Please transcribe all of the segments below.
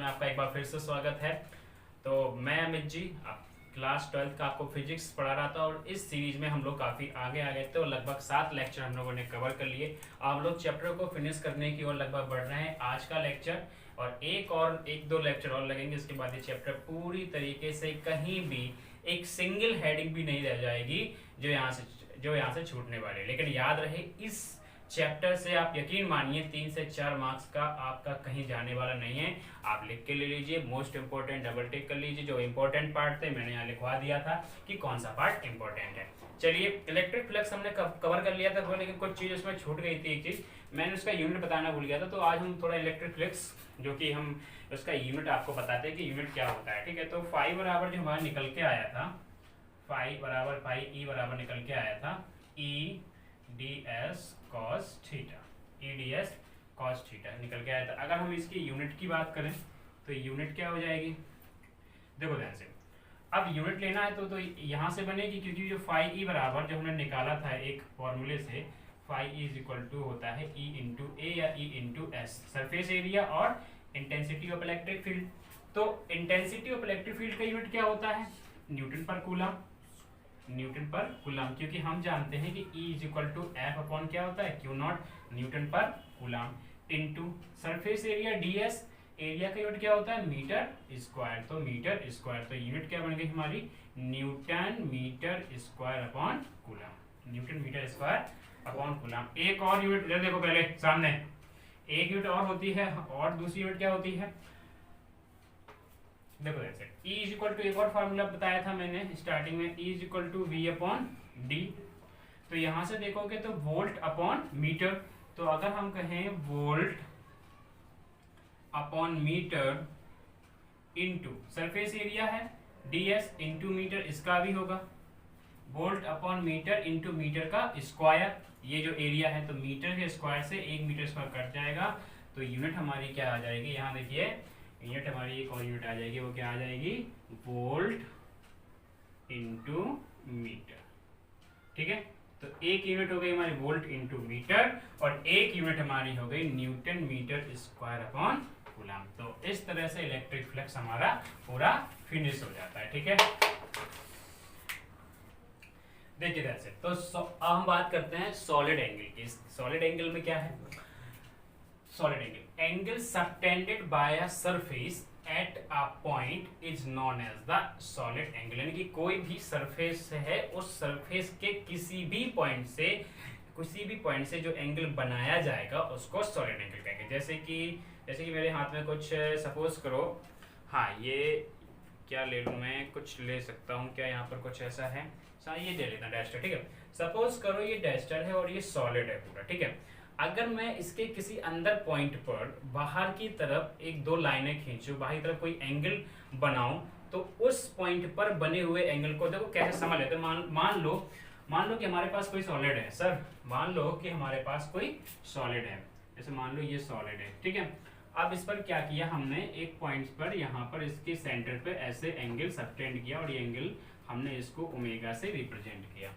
में आपका एक बार फिर से स्वागत है। तो मैं अमित जी क्लास 12th का आपको फिजिक्स पढ़ा रहा था और इस सीरीज में हम लोग काफ़ी आगे आ गए थे और लगभग 7 लेक्चर हम लोगों ने कवर कर लिए। आप लोग चैप्टर को फिनिश करने की ओर लगभग बढ़ रहे हैं। आज का लेक्चर और एक दो लेक्चर और लगेंगे, इसके बाद ये चैप्टर पूरी तरीके से कहीं भी एक सिंगल हेडिंग भी नहीं रह जाएगी जो यहाँ से छूटने वाली है। लेकिन याद रहे, इस चैप्टर से आप यकीन मानिए 3 से 4 मार्क्स का आपका कहीं जाने वाला नहीं है। आप लिख के ले लीजिए, मोस्ट इंपोर्टेंट डबल टिक कर लीजिए। जो इंपॉर्टेंट पार्ट थे मैंने यहाँ लिखवा दिया था कि कौन सा पार्ट इंपॉर्टेंट है। चलिए, इलेक्ट्रिक फ्लक्स हमने कवर कर लिया था, लेकिन कुछ चीज़ उसमें छूट गई थी। एक चीज़ मैंने उसका यूनिट बताना भूल गया था, तो आज हम थोड़ा इलेक्ट्रिक फ्लक्स जो कि हम उसका यूनिट आपको बताते हैं कि यूनिट क्या होता है। ठीक है, तो फाई बराबर जो हमारा निकल के आया था, फाई बराबर फाई ई बराबर निकल के आया था E D S cos theta, E D S cos theta निकल के आया था। अगर हम इसकी यूनिट की बात करें तो यूनिट क्या हो जाएगी, देखो ध्यान से। अब यूनिट लेना है तो यहाँ से बनेगी, क्योंकि जो फाई ई बराबर जो हमने निकाला था एक फॉर्मूले से, phi E is equal to होता है ई इंटू ए या E into S, surface area और इंटेंसिटी ऑफ इलेक्ट्रिक फील्ड। तो इंटेंसिटी ऑफ इलेक्ट्रिक फील्ड का यूनिट क्या होता है, Newton per coulomb, Newton per coulomb, क्योंकि हम जानते हैं कि E is equal to F upon क्या होता है, Q naught, newton per coulomb, into surface area ds, area का यूनिट क्या होता है मीटर स्क्वायर, तो मीटर स्क्वायर, तो यूनिट क्या बन गई हमारी newton metre square upon coulomb, newton metre square upon coulomb. एक और यूनिट देखो पहले सामने, एक यूनिट और होती है, और दूसरी यूनिट क्या होती है, देखो ऐसे E इज इक्वल टू, एक और फार्मूला बताया था मैंने स्टार्टिंग में, E is equal to V upon D. तो यहां से देखोगे तो वोल्ट अपॉन मीटर, तो अगर हम कहें volt upon metre into surface area है ds इनटू मीटर, इसका भी होगा volt upon metre into metre का स्क्वायर, ये जो एरिया है तो मीटर के स्क्वायर से 1 मीटर स्क्वायर कट जाएगा, तो यूनिट हमारी क्या आ जाएगी, यहाँ देखिए यूनिट हमारी एक और यूनिट आ जाएगी, वो क्या आ जाएगी वोल्ट इनटू मीटर। ठीक है, तो एक यूनिट हो गई हमारी वोल्ट इनटू मीटर और एक यूनिट हमारी हो गई Newton metre square upon coulomb. तो इस तरह से इलेक्ट्रिक फ्लक्स हमारा पूरा फिनिश हो जाता है। ठीक है, देखिए जैसे तो अब हम बात करते हैं सॉलिड एंगल की। सॉलिड एंगल में क्या है, solid angle, angle subtended by a surface at a point is known as the solid angle, यानी कि कोई भी सरफेस है, उस सरफेस के किसी भी पॉइंट से जो एंगल बनाया जाएगा उसको सॉलिड एंगल कहेंगे। जैसे कि मेरे हाथ में कुछ, सपोज करो, हाँ ये क्या ले लूँ मैं, कुछ ले सकता हूँ क्या, यहाँ पर कुछ ऐसा है, ये ले लेना डस्टर। ठीक है, सपोज करो ये डस्टर है और ये सॉलिड है पूरा। ठीक है, अगर मैं इसके किसी अंदर पॉइंट पर बाहर की तरफ एक दो लाइनें खींचूं, बाहर की तरफ कोई एंगल बनाऊं, तो उस पॉइंट पर बने हुए एंगल को देखो कैसे समझ लेते हैं। मान लो कि हमारे पास कोई सॉलिड है, सर मान लो कि हमारे पास कोई सॉलिड है, जैसे मान लो ये सॉलिड है। ठीक है, अब इस पर क्या किया हमने, एक पॉइंट पर यहाँ पर इसके सेंटर पे ऐसे एंगल सबटेंड किया और ये एंगल हमने इसको ओमेगा से रिप्रेजेंट किया।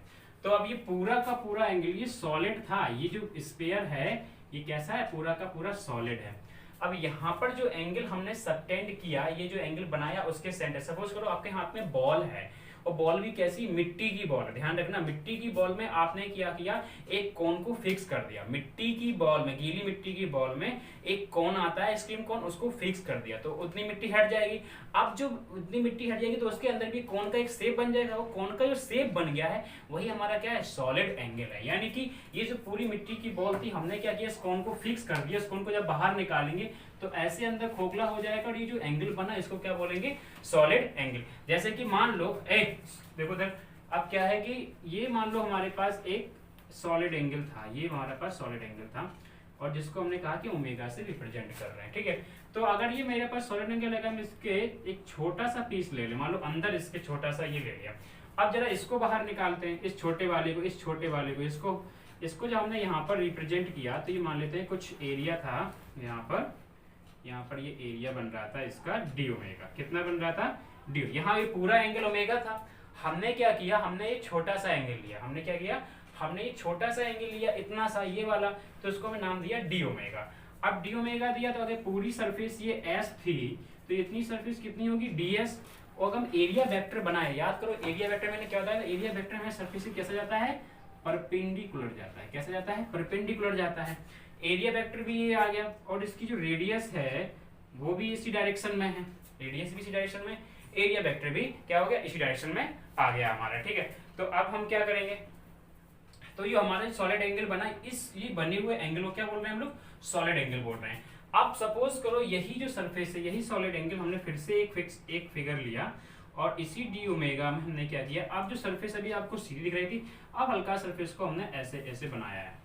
तो अब ये पूरा का पूरा एंगल ये सॉलिड था, ये जो स्फीयर है ये कैसा है, पूरा का पूरा सॉलिड है। अब यहाँ पर जो एंगल हमने सबटेंड किया, ये जो एंगल बनाया उसके सेंटर, सपोज करो आपके हाथ में बॉल है और बॉल भी कैसी, मिट्टी की बॉल है। ध्यान रखना, मिट्टी की बॉल में आपने क्या किया, एक कोन को फिक्स कर दिया। मिट्टी की बॉल में, गीली मिट्टी की बॉल में एक कोन आता है स्क्रीन कोन, उसको फिक्स कर दिया तो उतनी मिट्टी हट जाएगी। अब जो उतनी मिट्टी हट जाएगी तो उसके अंदर भी कोन का एक शेप बन जाएगा। वो कोन का जो शेप बन गया है वही हमारा क्या है, सॉलिड एंगल है। यानी कि ये जो पूरी मिट्टी की बॉल थी, हमने क्या किया, इस कोन को फिक्स कर दिया। इस कोन को जब बाहर निकालेंगे तो ऐसे अंदर खोखला हो जाएगा और ये जो एंगल बना इसको क्या बोलेंगे, सॉलिड एंगल। जैसे कि मान लो देखो इधर, अब क्या है कि ये मान लो हमारे पास एक सॉलिड एंगल था, ये हमारे पास सॉलिड एंगल था और जिसको हमने कहा कि ओमेगा से रिप्रेजेंट कर रहे हैं। ठीक है, तो अगर ये मेरे पास सॉलिड एंगल है, हम इसके एक छोटा सा पीस ले लें, मान लो अंदर इसके छोटा सा ये ले लिया। अब जरा इसको बाहर निकालते हैं, इस छोटे वाले को, इस छोटे वाले को, इसको जब हमने यहाँ पर रिप्रेजेंट किया तो ये मान लेते हैं कुछ एरिया था यहाँ पर ये एरिया बन रहा था इसका डी ओमेगा। कितना बन रहा था, डी। यहाँ ये पूरा एंगल ओमेगा था, हमने क्या किया, हमने ये छोटा सा एंगल लिया। हमने क्या किया, हमने ये छोटा सा एंगल लिया, इतना सा ये वाला, तो इसको मैं नाम दिया डी ओमेगा। अब डी ओमेगा दिया तो अगर पूरी सरफेस ये एस थी तो इतनी सरफेस कितनी होगी ds। और हम एरिया वेक्टर बनाए, याद करो एरिया वेक्टर मैंने क्या बताया, एरिया वेक्टर में सरफेस से कैसा जाता है, परपेंडिकुलर जाता है। कैसा जाता है, परपेंडिकुलर जाता है। एरिया वेक्टर भी ये आ गया, और इसकी जो रेडियस है वो भी इसी डायरेक्शन में है, रेडियस भी इसी डायरेक्शन में, एरिया वेक्टर भी क्या हो गया, इसी डायरेक्शन में आ गया हमारा। ठीक है, तो अब हम क्या करेंगे, तो ये हमारा सॉलिड एंगल बना, इस ये बने हुए एंगल को क्या बोल रहे हैं हम लोग, सॉलिड एंगल बोल रहे हैं। अब सपोज करो यही जो सरफेस है, यही सॉलिड एंगल, हमने फिर से एक फिगर लिया और इसी डी ओमेगा में हमने क्या किया, अब जो सरफेस अभी आपको सीधी दिख रही थी, अब हल्का सरफेस को हमने ऐसे ऐसे बनाया है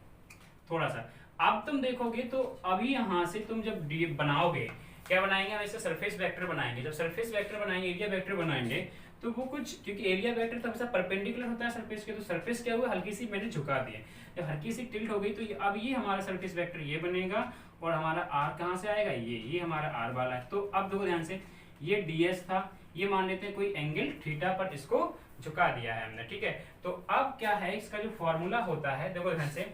थोड़ा सा। अब तुम देखोगे तो अभी यहाँ से तुम जब डी बनाओगे, क्या बनाएंगे, हम ऐसे सरफेस वेक्टर बनाएंगे। जब सरफेस वेक्टर बनाएंगे, एरिया वेक्टर बनाएंगे, तो वो कुछ, क्योंकि एरिया वेक्टर तो हमेशा परपेंडिकुलर होता है सरफेस के, तो सरफेस क्या हुआ, हल्की सी मैंने झुका दिया, जब हल्की सी टिल्ट हो गई तो अब ये हमारा सरफेस वेक्टर ये बनेगा, और हमारा आर कहाँ से आएगा, ये हमारा आर वाला है। तो अब देखो ध्यान से, ये ds था, ये मान लेते हैं कोई एंगल थीटा पर इसको झुका दिया है हमने। ठीक है, तो अब क्या है, इसका जो फॉर्मूला होता है, देखो ध्यान से,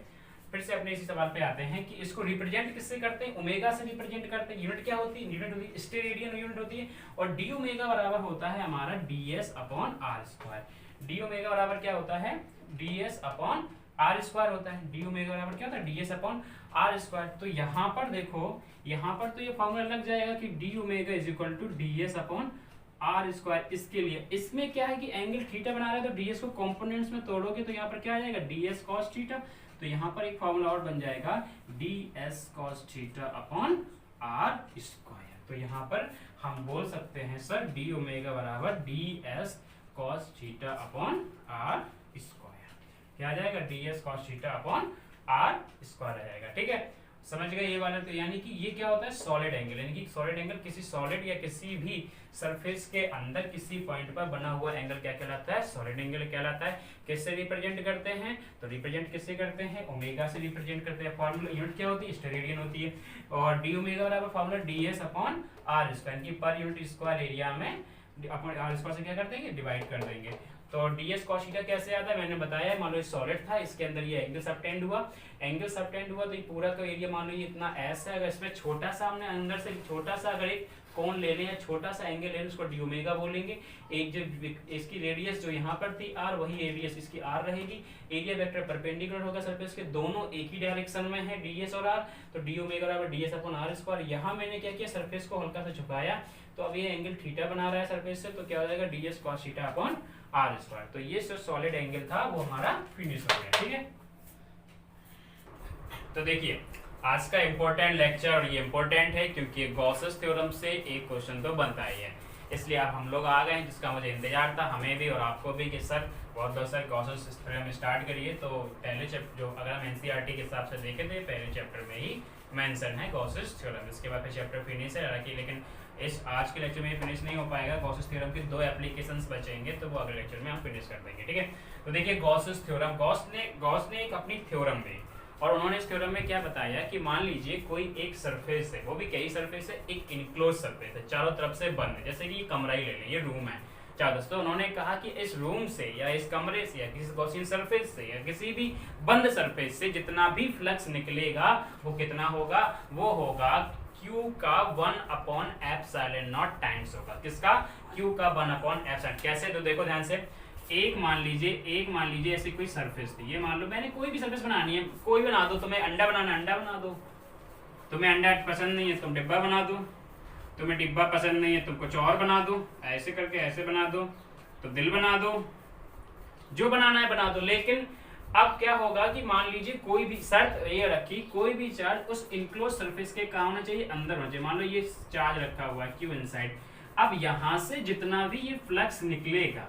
फिर से अपने इसी सवाल पे आते हैं कि इसको रिप्रेजेंट किससे करते हैं, ओमेगा से रिप्रेजेंट करते हैं। यूनिट क्या होती है, यूनिट होती है स्टेरेडियन यूनिट होती है, और डी ओमेगा बराबर होता है हमारा ds upon are square. D omega बराबर क्या होता है, ds अपॉन आर स्क्वायर होता है। डी ओमेगा बराबर क्या होता है, ds अपॉन आर स्क्वायर। तो यहाँ पर देखो, यहाँ पर तो ये फॉर्मूला लग जाएगा कि D omega is equal to ds upon are square. इसके लिए इसमें क्या है कि एंगल थीटा बना रहा है, तो ds को कंपोनेंट्स में तोड़ोगे तो यहाँ पर क्या आ जाएगा, ds cos थीटा। तो यहाँ पर एक फॉर्मूला और बन जाएगा ds cos theta upon are square. तो यहाँ पर हम बोल सकते हैं सर डी ओमेगा बराबर ds cos theta upon are square. क्या आ जाएगा, ds cos theta upon are square आ जाएगा। ठीक है, समझ गए ये वाला। तो यानी कि ये क्या होता है, सॉलिड एंगल, यानी कि सॉलिड एंगल किसी सॉलिड या किसी भी सरफेस के अंदर किसी पॉइंट पर बना हुआ एंगल क्या कहलाता है, सॉलिड एंगल कहलाता है। किससे रिप्रेजेंट करते हैं, तो रिप्रेजेंट किससे करते हैं, ओमेगा से रिप्रेजेंट करते हैं। फॉर्मूला यूनिट क्या होती है, स्टेरेडियन होती है, और डी ओमेगा बराबर formula ds upon are square, की पर यूनिट स्क्वायर एरिया में अपॉन आर स्क्वायर से क्या कर देंगे, डिवाइड कर देंगे। तो ds cos थीटा कैसे आता है, मैंने बताया, मान लो सॉलिड था, इसके अंदर ये एंगल सबटेंड हुआ, एंगल सबटेंड हुआ, तो ये पूरा का एरिया मान लो ये इतना s है, अगर इसमें छोटा सा हमने अंदर से छोटा सा अगर एक कोण ले लें या छोटा सा एंगल ले लें, उसको डी ओमेगा बोलेंगे। एक जो इसकी रेडियस जो यहाँ पर थी r, वही रेडियस इसकी r रहेगी। एरिया वेक्टर परपेंडिकुलर होगा सरफेस के, दोनों एक ही डायरेक्शन में है ds और r, तो डी ओमेगा बराबर ds अपॉन आर स्क्वायर। यहाँ मैंने क्या किया, सरफेस को हल्का सा झुकाया, तो अब ये एंगल थीटा बना रहा है सरफेस से, तो क्या हो जाएगा, ds cos theta upon are square. तो ये जो सॉलिड एंगल था वो हमारा फिनिश हो गया। ठीक है, तो देखिए आज का इंपॉर्टेंट लेक्चर, और ये इंपॉर्टेंट है क्योंकि गॉसेस थ्योरम से एक क्वेश्चन तो बनता ही है, इसलिए अब हम लोग आ गए हैं, जिसका मुझे इंतजार था, हमें भी और आपको भी, कि सर बहुत सर गॉसेस थ्योरम स्टार्ट करिए। तो पहले चैप्टर जो अगर हम एनसीईआरटी के हिसाब से देखें तो पहले चैप्टर में ही मेंशन है गॉसेस थ्योरम, इसके बाद फिर चैप्टर फिनिश है। हालांकि लेकिन इस आज के लेक्चर में फिनिश नहीं हो पाएगा, गॉसेस थ्योरम के 2 एप्लीकेशंस बचेंगे, तो वो अगले लेक्चर में हम फिनिश कर देंगे। ठीक है, तो देखिए गॉसेस थ्योरम, गॉस ने एक अपनी थ्योरम दी, और उन्होंने इस थ्योरम में क्या बताया कि मान लीजिए कोई एक सरफेस है, वो भी कई सरफेस है, एक इनक्लोज सरफेस है, चारों तरफ से बंद है, जैसे कि ये कमरा ही ले लें, ये रूम है चार दोस्तों। उन्होंने कहा कि इस रूम से या इस कमरे से या किसी गॉसियन सरफेस से या किसी भी बंद सरफेस से जितना भी फ्लक्स निकलेगा वो कितना होगा, वो होगा Q का 1 अपॉन एप्सिलॉन नॉट टाइम्स होगा। किसका, Q का 1 अपॉन एप्सिलॉन। कैसे, तो देखो ध्यान से, एक मान लीजिए ऐसी कोई सरफेस थी, ये मान लो मैंने कोई भी सरफेस बनानी है, कोई बना दो, तुम्हें अंडा बनाना अंडा बना दो, तुम्हें अंडा पसंद नहीं है तुम डिब्बा बना दो, तुम्हें डिब्बा पसंद नहीं है तुम कुछ और बना दो, ऐसे करके ऐसे बना दो, तो दिल बना दो, जो बनाना है बना दो। लेकिन अब क्या होगा कि मान लीजिए कोई भी शर्त ये रखी, कोई भी चार्ज उस इनक्लोज सरफेस के कहाँ होना चाहिए, अंदर होना चाहिए। मान लो ये चार्ज रखा हुआ है Q इनसाइड, अब यहाँ से जितना भी ये फ्लक्स निकलेगा,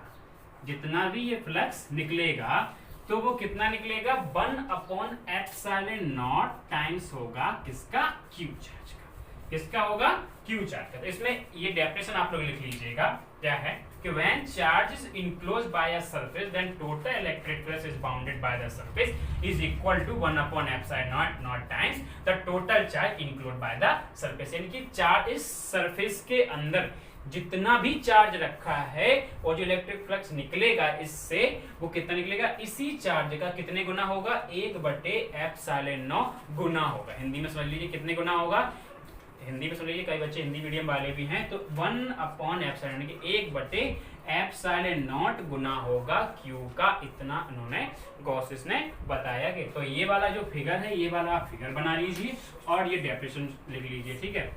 तो वो कितना निकलेगा, 1 अपॉन एप्सिलॉन नॉट टाइम्स होगा किसका, Q चार्ज का। किसका होगा, Q चार्ज का। तो इसमें ये डेफिनेशन आप लोग लिख लीजिएगा, क्या है कि when charge is enclosed by a surface then total electric flux is bounded by the surface is equal to 1 upon epsilon naught times the total charge enclosed by the surface। यानी कि charge इस surface के अंदर जितना भी charge रखा है और जो इलेक्ट्रिक फ्लक्स निकलेगा इससे, वो कितना निकलेगा, इसी चार्ज का कितने गुना होगा, 1/एप्सिलॉन नॉट गुना होगा। हिंदी में समझ लीजिए कितने गुना होगा, हिंदी में सुन लीजिए, कई बच्चे हिंदी मीडियम वाले भी हैं, तो 1/एप्सिलॉन यानी कि 1/एप्सिलॉन नॉट गुना होगा क्यू का, इतना इन्होंने गॉसेस ने बताया कि। तो ये वाला जो फिगर है, ये वाला आप फिगर बना लीजिए और ये डेफिनेशन लिख लीजिए, ठीक है।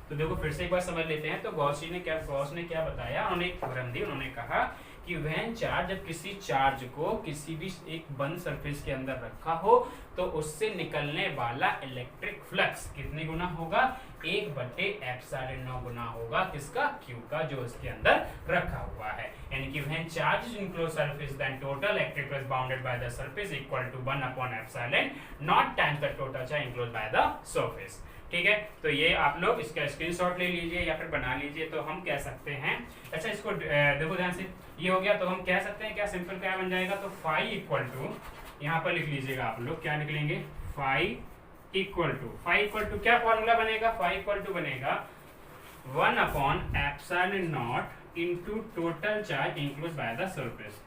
तो देखो फिर से एक बार समझ लेते हैं। तो गॉस ने क्या बताया, उन्होंने एक थ्योरम दी, उन्होंने कहा कि व्हेन चार्ज, जब किसी चार्ज को किसी भी एक बंद सरफेस के अंदर रखा हो तो उससे निकलने वाला इलेक्ट्रिक फ्लक्स कितने गुना होगा, 1/एप्सिलॉन गुना होगा किसका, क्यू का, जो इसके अंदर रखा हुआ है। यानी कि when charge is enclose surface then total electric flux bounded by the surface equal to epsilon not times the total charge enclose by the surface. ठीक है, तो ये आप लोग इसका स्क्रीनशॉट ले लीजिए या फिर बना लीजिए। तो हम कह सकते हैं, अच्छा इसको देखो ध्यान से, ये हो गया। तो हम कह सकते हैं क्या, सिंपल क्या बन जाएगा, तो फाई इक्वल टू, यहाँ पर लिख लीजिएगा आप लोग, क्या लिख लेंगे, फाई इक्वल टू क्या फॉर्मूला बनेगा, फाई इक्वल टू बनेगा epsilon not into total charge enclosed by the surface,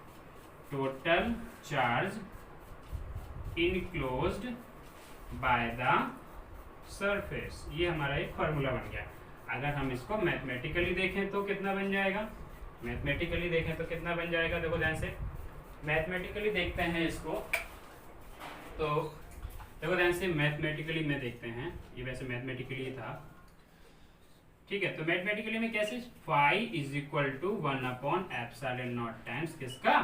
total charge enclosed by the surface. ये हमारा एक फॉर्मूला बन गया। अगर हम इसको मैथमेटिकली देखें तो कितना बन जाएगा, मैथमेटिकली देखें तो कितना बन जाएगा, देखो ध्यान से, मैथमेटिकली देखते हैं इसको, तो देखो ध्यान से, मैथमेटिकली में देखते हैं, ये वैसे मैथमेटिकली था, ठीक है। तो मैथमेटिकली में कैसे, phi is equal to epsilon not times किसका,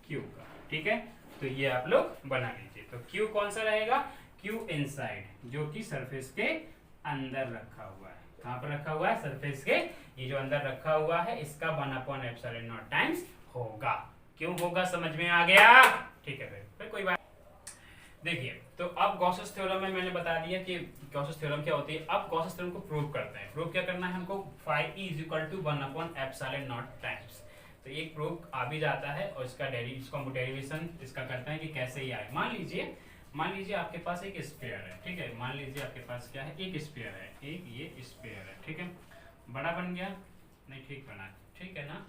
क्यू का, ठीक है। तो ये आप लोग बना लीजिए। तो क्यू कौन सा रहेगा, क्यू इनसाइड, जो कि सरफेस के अंदर रखा हुआ है। कहां पर रखा हुआ है, सरफेस के, ये जो अंदर रखा हुआ है इसका 1/एप्सिलॉन नॉट टाइम्स होगा। क्यों होगा, समझ में आ गया, ठीक है। फिर कोई बात, देखिए तो अब गॉसेस थ्योरम में मैंने बता दिया कि गॉसेस थ्योरम क्या होती है। अब गॉसेस थ्योरम को प्रूव करते हैं। प्रूव क्या करना है हमको, phi is equal to epsilon not times. तो एक प्रूफ आ भी जाता है और इसका डेरिवेशन इसका करते हैं कि कैसे ये आए। मान लीजिए आपके पास एक स्फीयर है, ठीक है। मान लीजिए आपके पास क्या है, एक स्फीयर है, एक ये स्फीयर है, ठीक है। बड़ा बन गया, नहीं ठीक बना, ठीक है ना,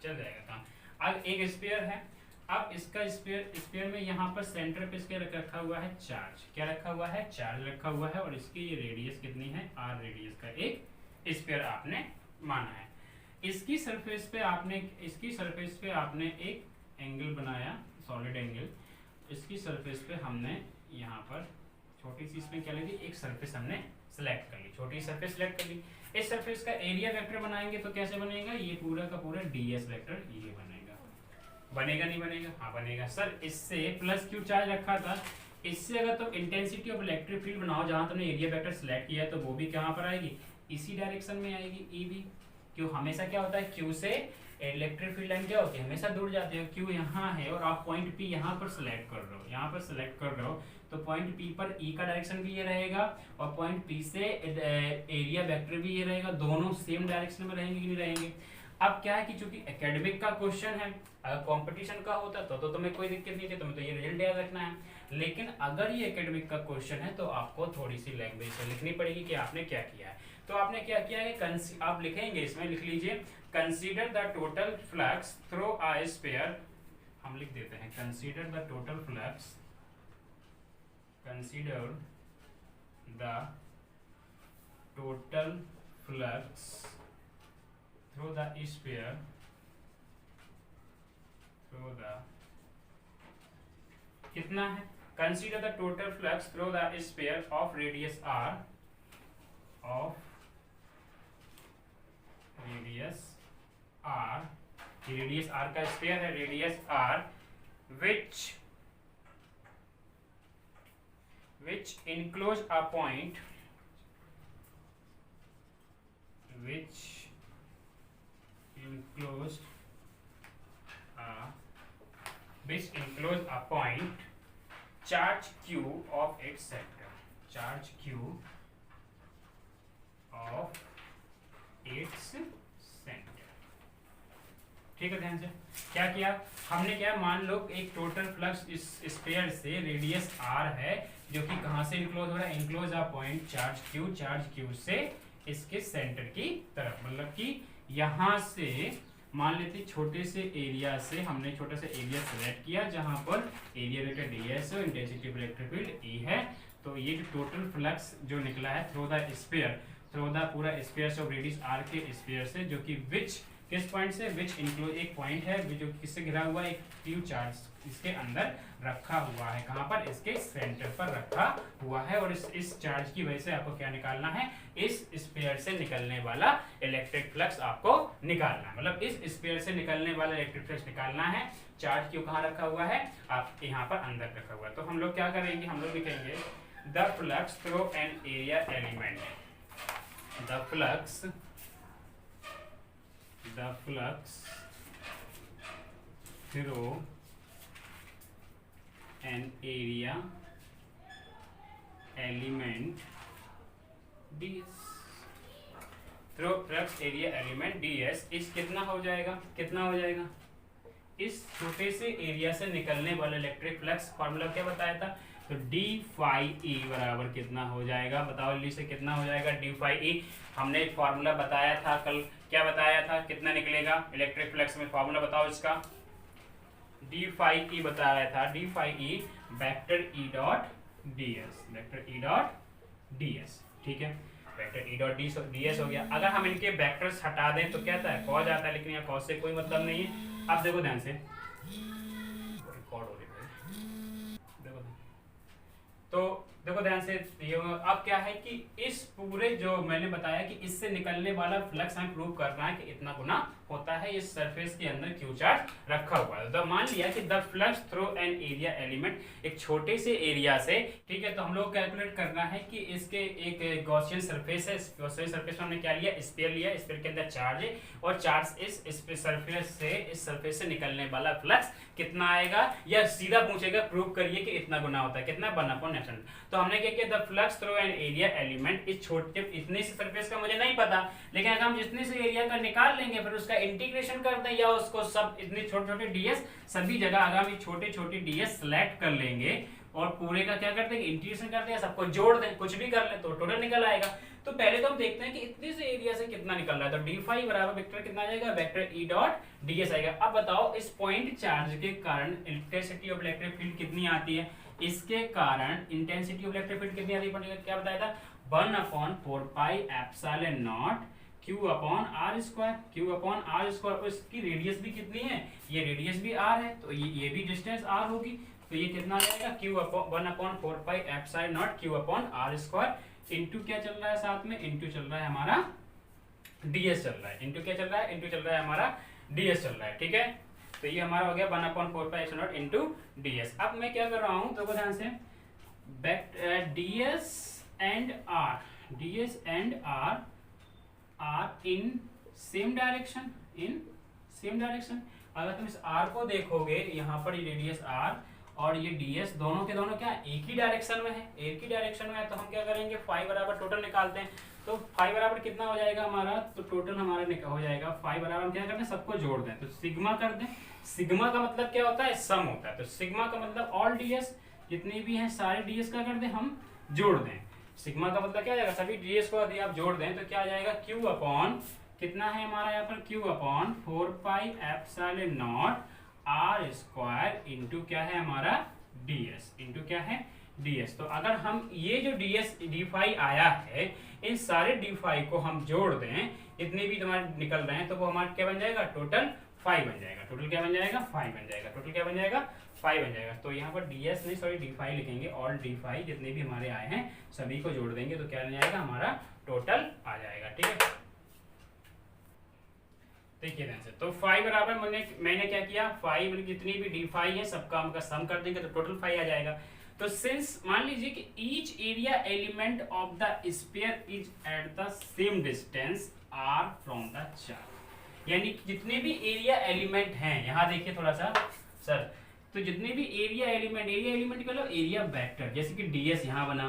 चल जाएगा काम। अब एक स्फीयर है, अब इसका स्फीयर में यहाँ पर सेंटर पे इसके रखा हुआ है चार्ज, क्या रखा हुआ है, चार्ज रखा हुआ है, और इसकी ये रेडियस कितनी है, r रेडियस का एक स्फीयर आपने माना है। इसकी सरफेस पे आपने एक एंगल बनाया, सॉलिड एंगल। इसकी सरफेस पे हमने यहाँ पर छोटी सी इसमें क्या ली थी, एक सरफेस हमने सिलेक्ट कर ली, छोटी सरफेस सिलेक्ट कर ली। इस सरफेस का एरिया वेक्टर बनाएंगे तो कैसे बनेगा, ये पूरा का पूरा ds वेक्टर ये बनेगा। बनेगा नहीं बनेगा, हाँ बनेगा। सर इससे प्लस क्यू चार्ज रखा था, इससे अगर तुम इंटेंसिटी ऑफ इलेक्ट्रिक फील्ड बनाओ, जहां तुमने एरिया वेक्टर सिलेक्ट किया है, तो वो भी कहाँ पर आएगी, इसी डायरेक्शन में आएगी, ई भी। क्यों, हमेशा क्या होता है, क्यू से इलेक्ट्रिक फील्ड लाइन क्या होती है, हमेशा दूर जाते हो। क्यू यहाँ है और आप पॉइंट पी यहाँ पर सिलेक्ट कर रहे हो, यहाँ पर सिलेक्ट कर रहे हो, तो पॉइंट पी पर ई का डायरेक्शन भी ये रहेगा और पॉइंट पी से एरिया वेक्टर भी ये रहेगा, दोनों सेम डायरेक्शन में रहेंगे कि नहीं रहेंगे। अब क्या है कि चूंकि एकेडमिक का क्वेश्चन है, अगर कंपटीशन का होता तो तुम्हें कोई दिक्कत नहीं थी, तुम्हें तो ये रिजल्ट याद रखना है। लेकिन अगर ये एकेडमिक का क्वेश्चन है तो आपको थोड़ी सी लैंग्वेज से लिखनी पड़ेगी कि आपने क्या किया है। तो आपने क्या किया है, आप लिखेंगे, इसमें लिख लीजिए, consider the total flux through a sphere. हम लिख देते हैं, consider the total flux, consider the total flux through the sphere, through the, कितना है, consider the total flux through the sphere of radius r, of radius r, radius r का sphere है, radius r, which enclose a point, which enclose a point charge q of its center, charge q of its center। ठीक है, ध्यान से क्या किया हमने, क्या मान लो एक टोटल फ्लक्स इस स्फीयर से रेडियस r है, जो कि कहां से इनक्लोज हो रहा है, enclose a point charge q से इसके सेंटर की तरफ, मतलब कि यहां से मान लेते छोटे से एरिया से हमने छोटा सा एरिया सेलेक्ट किया, जहां पर एरिया वेक्टर ds है, intensity of electric field E है। तो ये जो टोटल फ्लक्स जो निकला है through the sphere, through the पूरा स्फीयर ऑफ रेडियस आर के स्फीयर से, जो कि विच किस पॉइंट से, विच इंक्लूड एक पॉइंट है जो किससे घिरा हुआ है, एक क्यू चार्ज इसके अंदर रखा हुआ है। कहां पर, इसके सेंटर पर रखा हुआ है। और इस चार्ज की वजह से आपको क्या निकालना है, इस स्फीयर से निकलने वाला इलेक्ट्रिक फ्लक्स आपको निकालना है। मतलब इस स्फीयर से निकलने वाला इलेक्ट्रिक फ्लक्स निकालना है। चार्ज क्यों कहाँ रखा हुआ है, आप यहाँ पर अंदर रखा हुआ है। तो हम लोग क्या करेंगे, हम लोग लिखेंगे the flux through an area element, the flux through an area element ds, through flux area element ds इस कितना हो जाएगा, इस छोटे से एरिया से निकलने वाला इलेक्ट्रिक फ्लक्स फॉर्मूला क्या बताया था, तो डी फाई ई बराबर कितना हो जाएगा, बताओ जल्दी से कितना हो जाएगा, डी फाई ई। हमने एक फॉर्मूला बताया था कल, क्या बताया था, कितना निकलेगा इलेक्ट्रिक फ्लक्स में, फॉर्मूला बताओ इसका, डी फाई ई बताया था, D phi E vector E dot D S, ठीक है, vector E dot D S हो गया। अगर हम इनके वेक्टर्स हटा दें तो क्या आता है, कॉज आता है, लेकिन यहाँ कॉज से कोई मतलब नहीं है। अब देखो ध्यान से, रिकॉर्ड हो रही है, तो देखो ध्यान से, अब क्या है कि इस पूरे जो मैंने बताया कि इससे निकलने वाला फ्लक्स हमें प्रूव करना है कि इतना गुना होता है इस सरफेस के अंदर क्यू चार्ज रखा हुआ है। तो मान लिया कि the flux through an area element, एक छोटे से एरिया से, ठीक है, तो हम लोग कैलकुलेट करना है कि इसके एक गॉसियन सरफेस है, गॉसियन सरफेस में हमने क्या लिया, स्फीयर लिया, स्फीयर के अंदर चार्ज है, और चार्ज इस सरफेस से निकलने वाला फ्लक्स कितना आएगा, या सीधा पूछेगा प्रूव करिए कि इतना गुना होता है, कितना, 1/ε। तो हमने क्या किया, the flux through an area element, इस छोटे इतने से सरफेस का मुझे नहीं पता, लेकिन अगर हम जितने से एरिया का निकाल लेंगे फिर उसका इंटीग्रेशन कर दें, या उसको सब इतने छोटे छोटे डीएस सभी जगह अगर हम छोटे छोटे डीएस सेलेक्ट कर लेंगे और पूरे का क्या करते हैं, इंटीग्रेशन करते हैं, सबको जोड़ दें, कुछ भी कर ले तो टोटल निकल आएगा। तो पहले तो हम देखते हैं कि इतने से एरिया से कितना निकल रहा है, तो डी फाई बराबर वेक्टर कितना आ जाएगा, वेक्टर ई डॉट डीएस आएगा। अब बताओ इस पॉइंट चार्ज के कारण इंटेंसिटी ऑफ इलेक्ट्रिक फील्ड कितनी आती है, इसके कारण इंटेंसिटी ऑफ इलेक्ट्रिक फील्ड कितनी आती है, क्या बताया था, 1/4 pi epsilon nought Q upon are square, Q upon are square. उसकी रेडियस भी कितनी है, ये रेडियस भी r है, तो ये भी डिस्टेंस r होगी, तो ये कितना आ जाएगा, Q upon 1/4 pi epsilon nought Q upon are square into क्या चल रहा है साथ में, इनटू चल रहा है हमारा ds चल रहा है, इनटू क्या चल रहा है, इनटू चल रहा है हमारा ds चल रहा है, ठीक है। तो ये हमारा हो गया 1/4 pi epsilon not into ds। अब मैं क्या कर रहा हूं, देखो ध्यान से, ds and r R in same direction, अगर तुम इस r को देखोगे, यहाँ पर ये रेडियस r और ये ds दोनों के दोनों क्या एक ही डायरेक्शन में है, तो हम क्या करेंगे, फाई बराबर टोटल निकालते हैं। तो फाई बराबर कितना हो जाएगा हमारा, तो टोटल हमारा हो जाएगा फाई बराबर, हम क्या करते हैं, सबको जोड़ दें, तो सिग्मा कर दें। सिग्मा का मतलब क्या होता है, सम होता है, तो सिग्मा का मतलब ऑल ds जितने भी हैं सारे ds का कर दें, हम जोड़ दें। सिग्मा का मतलब क्या आ जाएगा, सभी ds को यदि आप जोड़ दें तो क्या आ जाएगा, Q अपॉन कितना है हमारा यहाँ पर, Q upon 4 pi epsilon nought R square into क्या है हमारा ds, इनटू क्या है ds। तो अगर हम ये जो ds डी फाई आया है, इन सारे डी फाई को हम जोड़ दें, इतने भी तुम्हारे निकल रहे हैं, तो वो हमारा क्या बन जाएगा, टोटल फाई बन जाएगा, टोटल क्या बन जाएगा, फाई बन जाएगा, टोटल क्या बन जाएगा, फाई बन जाएगा। तो यहाँ पर ds नहीं सॉरी डी फाई लिखेंगे, ऑल डी फाई जितने भी हमारे आए हैं सभी को जोड़ देंगे तो क्या बन जाएगा, हमारा टोटल आ जाएगा, ठीक है। देखिए ध्यान से, तो फाई बराबर मैंने क्या किया, फाई मतलब जितनी भी डी फाई है सबका हमका सम कर देंगे तो टोटल फाई आ जाएगा। तो सिंस मान लीजिए कि each area element of the sphere is at the same distance r from the charge, यानी जितने भी एरिया एलिमेंट हैं, यहाँ देखिए थोड़ा सा सर, तो जितने भी एरिया एलिमेंट का लो एरिया वेक्टर, जैसे कि ds यहाँ बना,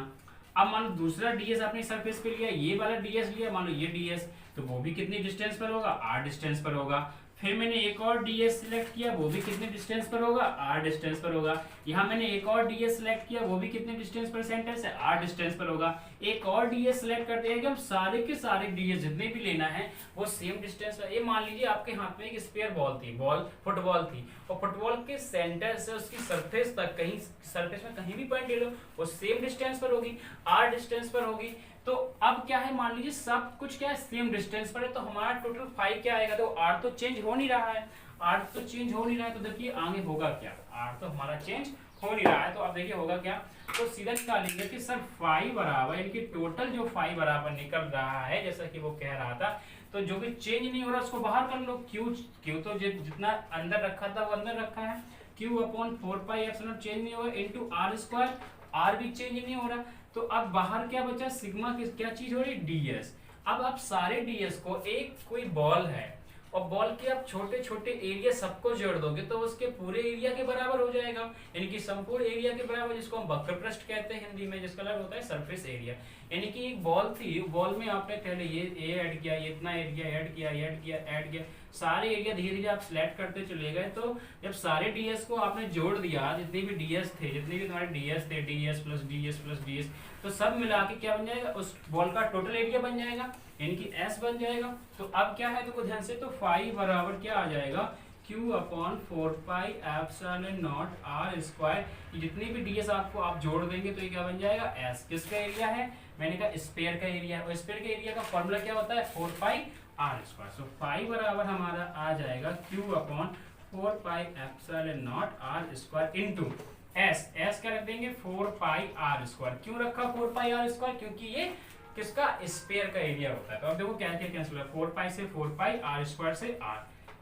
अब मान लो दूसरा ds आपने सरफेस पे लिया, ये वाला ds लिया, मान लो ये ds, तो वो भी कितनी डिस्टेंस पर होगा, r डिस्टेंस पर होगा। फिर मैंने एक और ds सिलेक्ट किया, वो भी कितने डिस्टेंस पर होगा, r डिस्टेंस पर होगा। यहाँ मैंने एक और ds सिलेक्ट किया, वो भी कितने डिस्टेंस पर सेंटर से, r डिस्टेंस पर होगा। एक और ds सिलेक्ट करते हैं कि हम सारे के सारे ds जितने भी लेना है वो सेम डिस्टेंस पर। ये मान लीजिए आपके हाथ में एक स्फीयर बॉल थी, फुटबॉल थी, और फुटबॉल के सेंटर से उसकी सरफेस तक, कहीं सरफेस में कहीं भी पॉइंट ले लो, वो सेम डिस्टेंस पर होगी, r डिस्टेंस पर होगी। तो अब क्या है, मान लीजिए सब कुछ क्या है, सेम डिस्टेंस पर है, तो हमारा टोटल 5 क्या आएगा, तो r तो चेंज हो नहीं रहा है, r तो चेंज हो नहीं रहा है, तो देखिए आगे होगा क्या, r तो हमारा चेंज हो नहीं रहा है, तो अब देखिए होगा क्या, तो सीधा निकालेंगे कि सर 5 बराबर, यानी कि टोटल जो 5 बराबर निकल रहा है, जैसा कि वो कह रहा था, तो जो भी चेंज नहीं हो रहा उसको बाहर कर लो, क्यू तो जितना अंदर रखा था वो अंदर रखा है, Q upon 4 pi epsilon change नहीं होगा इनटू आर स्क्वायर, आर भी चेंज नहीं हो रहा, तो अब बाहर क्या बचा, सिग्मा की क्या चीज हो रही है, डीएस। अब आप सारे डीएस को, एक कोई बॉल है और बॉल के आप छोटे छोटे एरिया सबको जोड़ दोगे तो उसके पूरे एरिया के बराबर हो जाएगा, यानी कि संपूर्ण एरिया के बराबर, जिसको हम वक्र पृष्ठ कहते हैं हिंदी में, जिसका मतलब होता है सरफेस एरिया। यानी कि एक बॉल थी, बॉल में आपने पहले ये ऐड किया, ये इतना एरिया ऐड किया, ऐड किया, सारे एरिया धीरे धीरे आप सिलेक्ट करते चले गए, तो जब सारे डीएस को आपने जोड़ दिया, जितने भी डीएस थे, जितने भी तुम्हारे डीएस थे, DS plus DS plus DS, तो सब मिला के क्या बन जाएगा, उस बॉल का टोटल एरिया बन जाएगा, यानी कि S बन जाएगा। तो अब क्या है, देखो ध्यान से, तो 5 बराबर क्या आ जाएगा, Q upon 4 pi epsilon not R square, जितनी भी डीएस आपको आप जोड़ देंगे तो ये क्या बन जाएगा, S। किसका एरिया है, मैंने कहा स्फीयर का एरिया है, और स्फीयर के एरिया का फॉर्मूला क्या होता है, 4 पाई R स्क्वायर। सो 5 बराबर हमारा आ जाएगा Q upon 4 pi epsilon not R square into S क्या रख देंगे, 4 पाई R स्क्वायर। क्यों रखा 4 पाई R स्क्वायर, क्योंकि ये किसका, स्फीयर का एरिया होता है। तो अब देखो क्या क्या कैंसिल हुआ, 4 पाई से 4 पाई, R स्क्वायर से R,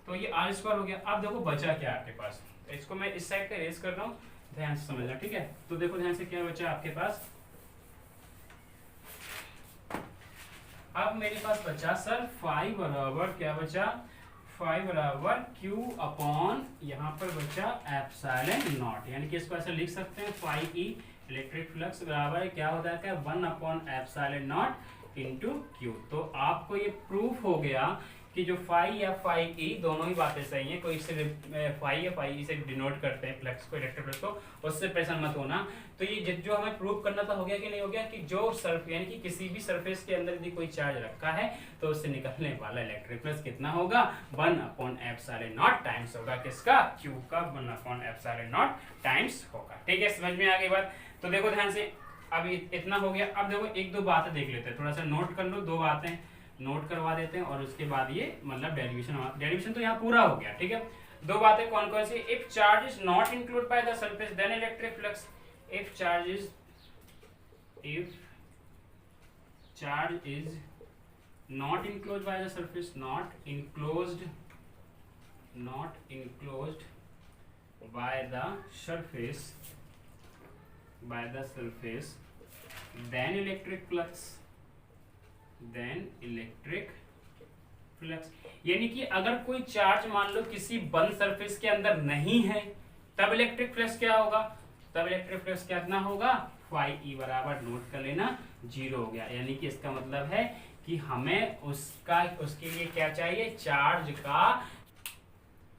तो ये R स्क्वायर हो गया। अब देखो बचा क्या आपके पास, इसको मैं इस साइड पे रेज कर रहा हूँ, ध्यान से समझना, ठीक है। तो देखो ध्यान से क्या बचा आपके पास, अब मेरे पास बचा सर 5 बराबर क्या बचा, 5 बराबर Q अपॉन यहाँ पर बचा एप्सिलॉन नॉट, यानी कि इसको ऐसे लिख सकते हैं 5E इलेक्ट्रिक फ्लक्स बराबर क्या होता है, 1 upon epsilon not into Q. तो आपको ये प्रूफ हो गया कि जो फाई या फाई ई दोनों ही बातें सही हैं, कोई इससे फाई या फाई ई से डिनोट करते हैं फ्लक्स को, इलेक्ट्रिक फ्लक्स को, उससे परेशान मत होना। तो ये जो हमें प्रूव करना था हो गया कि नहीं हो गया, कि जो सर्फ यानी कि किसी भी सरफेस के अंदर यदि कोई चार्ज रखा है तो उससे निकलने वाला इलेक्ट्रिक फ्लक्स कितना होगा, 1 अपॉन एप्सिलॉन नॉट टाइम्स होगा किसका, क्यू का, 1 अपॉन एप्सिलॉन नॉट टाइम्स होगा। ठीक है, समझ में आ गई बात। तो देखो ध्यान से, अब इतना हो गया। अब देखो एक दो बातें देख लेते हैं, थोड़ा सा नोट कर लो, दो बातें नोट करवा देते हैं और उसके बाद ये मतलब डेरिवेशन तो यहाँ पूरा हो गया। ठीक है, दो बातें कौन कौन सी, if charge is not include by the surface then electric flux, if charge is not enclosed by the surface, not enclosed by the surface then electric flux यानी कि अगर कोई चार्ज मान लो किसी बंद सरफेस के अंदर नहीं है तब इलेक्ट्रिक फ्लक्स क्या होगा, तब इलेक्ट्रिक फ्लक्स कितना होगा, फाई ई बराबर नोट कर लेना 0 हो गया। यानी कि इसका मतलब है कि हमें उसके लिए क्या चाहिए, चार्ज का।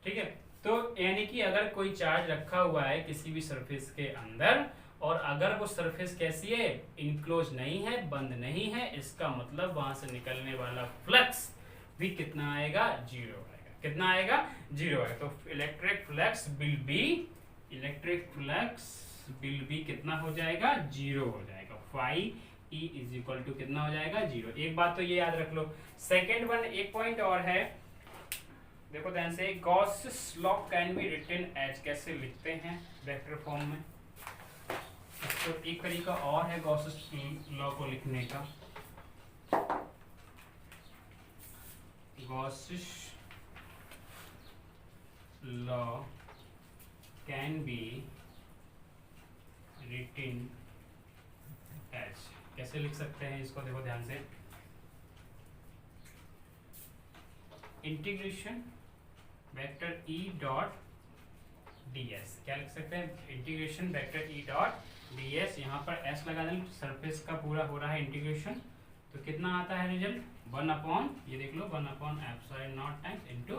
ठीक है, तो यानी कि अगर कोई चार्ज रखा हुआ है किसी भी सरफेस के अंदर और अगर वो सरफेस कैसी है, इनक्लोज नहीं है, बंद नहीं है, इसका मतलब वहां से निकलने वाला फ्लक्स भी कितना आएगा, 0 आएगा। कितना आएगा, 0 आएगा। तो इलेक्ट्रिक फ्लक्स विल बी कितना हो जाएगा, 0 हो जाएगा। Phi E is equal to कितना हो जाएगा, 0। एक बात तो ये याद रख लो। सेकेंड वन, एक पॉइंट और है, देखो ध्यान से, Gauss's law can be written as, कैसे लिखते हैं वेक्टर फॉर्म में। तो एक तरीका और है गॉसेस लॉ को लिखने का, Gauss's law can be written as, कैसे लिख सकते हैं इसको, देखो ध्यान से, integration vector E dot ds, क्या लिख सकते हैं, integration vector E dot ds, यहाँ पर s लगा दें, सरफेस का पूरा हो रहा है इंटीग्रेशन, तो कितना आता है रिजल्ट, 1 अपॉन, ये देख लो, 1 upon epsilon not times into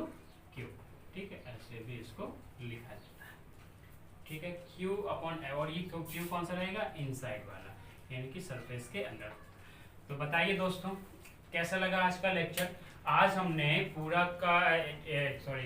q। ठीक है, ऐसे भी इसको लिखा जाता है। ठीक है, q अपॉन, और ये q कौन सा रहेगा, इनसाइड वाला, यानी कि सरफेस के अंदर। तो बताइए दोस्तों, कैसा लगा आज का लेक्चर? आज हमने पूरा का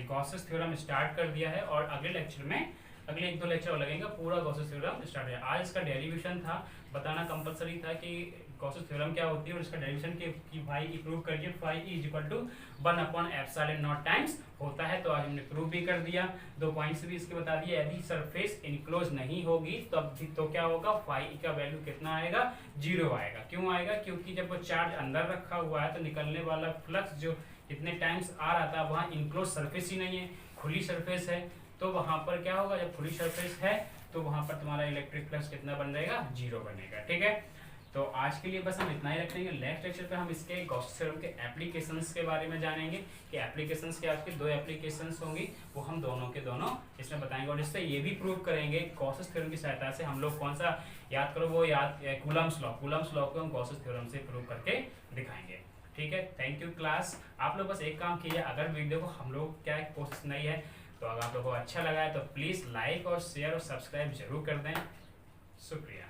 गॉसेस थ्योरम स्टार्ट कर दिया है और अगले लेक्चर में अगले 1-2 लेक्चर और लगेगा पूरा गॉसेस थ्योरम स्टार्ट है। आज इसका डेरिवेशन था, बताना कंपलसरी था कि गॉसेस थ्योरम क्या होती है और इसका डेरिवेशन कि भाई प्रूव करिए phi is equal to 1/ε0 times होता है। तो आज हमने प्रूव भी कर दिया, 2 पॉइंट्स भी इसके बता दिए। यदि सरफेस इनक्लोज नहीं होगी तो क्या होगा, फाई का वैल्यू कितना आएगा, 0 आएगा। क्यों आएगा? क्योंकि जब वो चार्ज अंदर रखा हुआ है तो निकलने वाला फ्लक्स जो इतने टाइम्स आ रहा था वहाँ इनक्लोज सरफेस ही नहीं है, खुली सरफेस है। तो वहां पर क्या होगा, जब खुली सरफेस है तो वहां पर तुम्हारा इलेक्ट्रिक फ्लक्स कितना बन जाएगा, 0 बनेगा। ठीक है, तो आज के लिए बस हम इतना ही रखेंगे। नेक्स्ट लेक्चर पे हम इसके गॉस थ्योरम के एप्लीकेशंस के बारे में जानेंगे कि एप्लीकेशंस के आपके 2 एप्लीकेशंस होंगी, वो हम दोनों के दोनों इसमें बताएंगे और इससे ये भी प्रूव करेंगे गॉसेस थ्योरम की सहायता से। हम लोग कौन सा याद करो, वो कूलम्स लॉ को हम गॉसेस थ्योरम से प्रूव करके दिखाएंगे। ठीक है, थैंक यू क्लास। आप लोग बस एक काम कीजिए, अगर वीडियो को हम लोग क्या कोशिश नहीं है तो अगर आप लोगों को अच्छा लगा है तो प्लीज़ लाइक और शेयर और सब्सक्राइब जरूर कर दें। शुक्रिया।